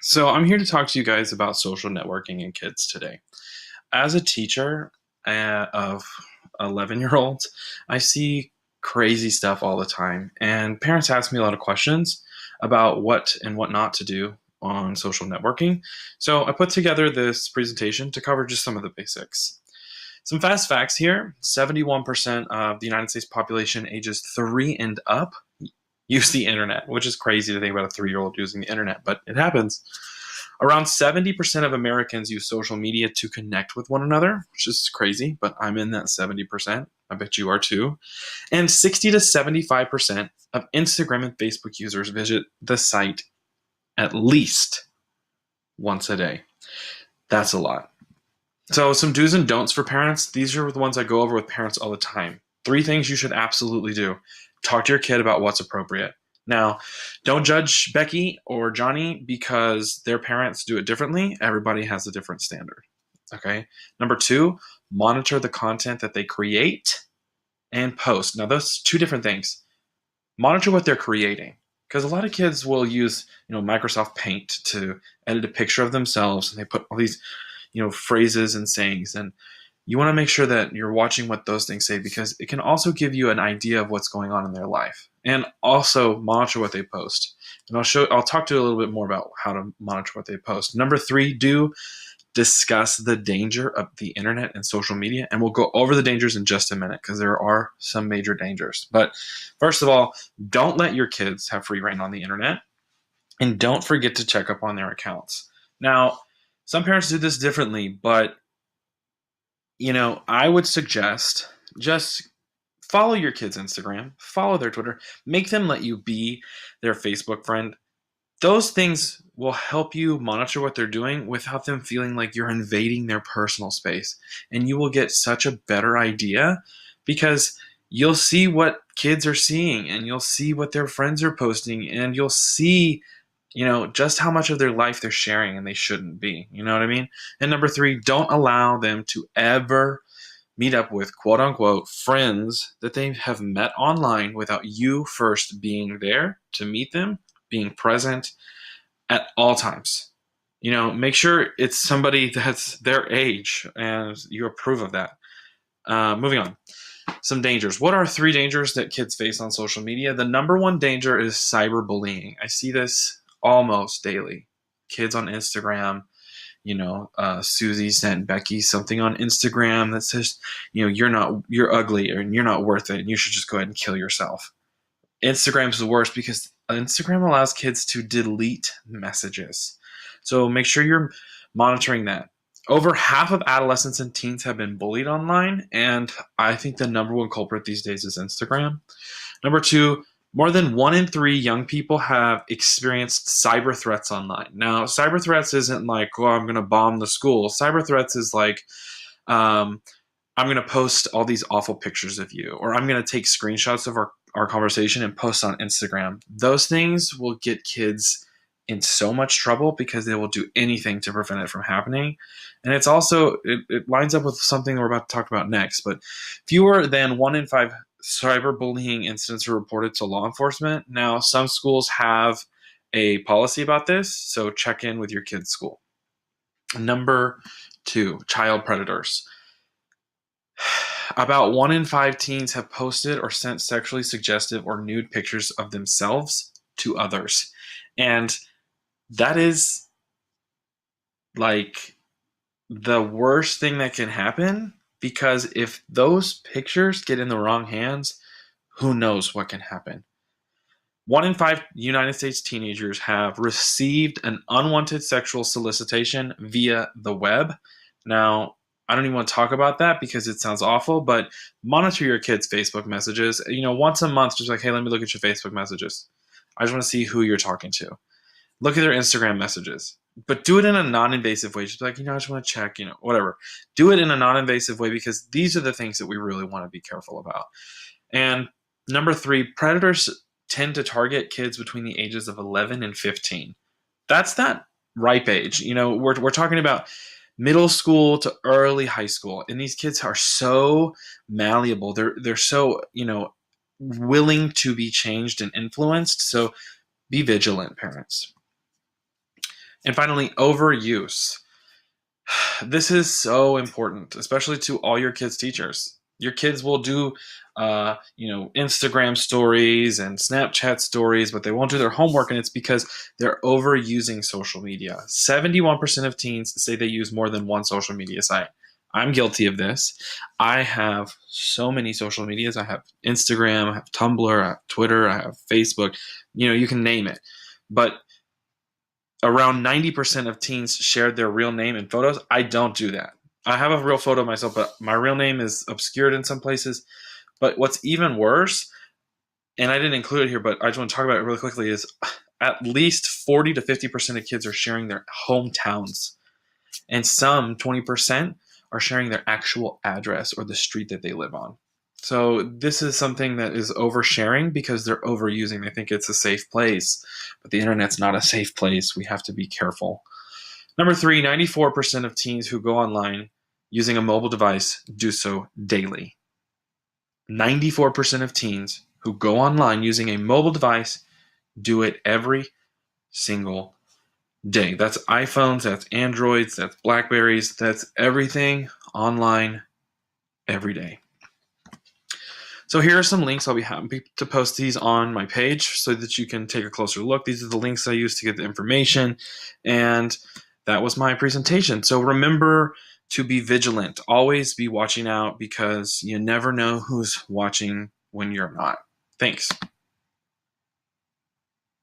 So, I'm here to talk to you guys about social networking and kids today. As a teacher of 11-year-olds, I see crazy stuff all the time, and parents ask me a lot of questions about what and what not to do on social networking. So, I put together this presentation to cover just some of the basics. Some fast facts here: 71% of the United States population ages 3 and up use the internet, which is crazy to think about a 3-year-old using the internet, but it happens. Around 70% of Americans use social media to connect with one another, which is crazy, but I'm in that 70%. I bet you are too. And 60 to 75% of Instagram and Facebook users visit the site at least once a day. That's a lot. So, some do's and don'ts for parents. These are the ones I go over with parents all the time. 3 things you should absolutely do: talk to your kid about what's appropriate. Now, don't judge Becky or Johnny because their parents do it differently. Everybody has a different standard. Okay. Number 2, monitor the content that they create and post. Now, those 2 different things. Monitor what they're creating, because a lot of kids will use, Microsoft Paint to edit a picture of themselves, and they put all these, phrases and sayings, and you want to make sure that you're watching what those things say, because it can also give you an idea of what's going on in their life. And also monitor what they post. And I'll talk to you a little bit more about how to monitor what they post. Number 3, do discuss the danger of the internet and social media. And we'll go over the dangers in just a minute, because there are some major dangers. But first of all, don't let your kids have free reign on the internet. And don't forget to check up on their accounts. Now, some parents do this differently, but I would suggest just follow your kids' Instagram, follow their Twitter, make them let you be their Facebook friend. Those things will help you monitor what they're doing without them feeling like you're invading their personal space. And you will get such a better idea, because you'll see what kids are seeing, and you'll see what their friends are posting, and you'll see just how much of their life they're sharing and they shouldn't be. You know what I mean? And number 3, don't allow them to ever meet up with quote unquote friends that they have met online without you first being there to meet them, being present at all times. Make sure it's somebody that's their age and you approve of that. Moving on. Some dangers. What are 3 dangers that kids face on social media? The number 1 danger is cyberbullying. I see this almost daily. Kids on Instagram, Susie sent Becky something on Instagram that says, you're ugly and you're not worth it, and you should just go ahead and kill yourself. Instagram's the worst because Instagram allows kids to delete messages. So make sure you're monitoring that. Over half of adolescents and teens have been bullied online, and I think the number 1 culprit these days is Instagram. Number 2, more than 1 in 3 young people have experienced cyber threats online. Now, cyber threats isn't like, oh, I'm going to bomb the school. Cyber threats is like, I'm going to post all these awful pictures of you, or I'm going to take screenshots of our conversation and post on Instagram. Those things will get kids in so much trouble because they will do anything to prevent it from happening. And it's also, it lines up with something we're about to talk about next, but fewer than 1 in 5 cyberbullying incidents are reported to law enforcement. Now, some schools have a policy about this, so check in with your kid's school. Number 2, child predators. About 1 in 5 teens have posted or sent sexually suggestive or nude pictures of themselves to others. And that is like the worst thing that can happen, because if those pictures get in the wrong hands, who knows what can happen. 1 in 5 United States teenagers have received an unwanted sexual solicitation via the web. Now, I don't even want to talk about that because it sounds awful, but monitor your kids' Facebook messages. Once a month, just like, hey, let me look at your Facebook messages. I just want to see who you're talking to. Look at their Instagram messages, but do it in a non-invasive way. Just like, I just want to check, whatever. Do it in a non-invasive way, because these are the things that we really want to be careful about. And number 3, predators tend to target kids between the ages of 11 and 15. That's that ripe age. We're talking about middle school to early high school, and these kids are so malleable. They're so, willing to be changed and influenced. So be vigilant, parents. And finally, overuse. This is so important, especially to all your kids' teachers. Your kids will do, Instagram stories and Snapchat stories, but they won't do their homework, and it's because they're overusing social media. 71% of teens say they use more than one social media site. I'm guilty of this. I have so many social medias. I have Instagram, I have Tumblr, I have Twitter, I have Facebook. You can name it. But around 90% of teens shared their real name in photos. I don't do that. I have a real photo of myself, but my real name is obscured in some places. But what's even worse, and I didn't include it here, but I just want to talk about it really quickly, is at least 40 to 50% of kids are sharing their hometowns. And some, 20%, are sharing their actual address or the street that they live on. So this is something that is oversharing because they're overusing. They think it's a safe place, but the internet's not a safe place. We have to be careful. Number 3, 94% of teens who go online using a mobile device do so daily. 94% of teens who go online using a mobile device do it every single day. That's iPhones, that's Androids, that's Blackberries, that's everything online every day. So here are some links. I'll be happy to post these on my page so that you can take a closer look. These are the links I use to get the information. And that was my presentation. So remember to be vigilant. Always be watching out because you never know who's watching when you're not. Thanks.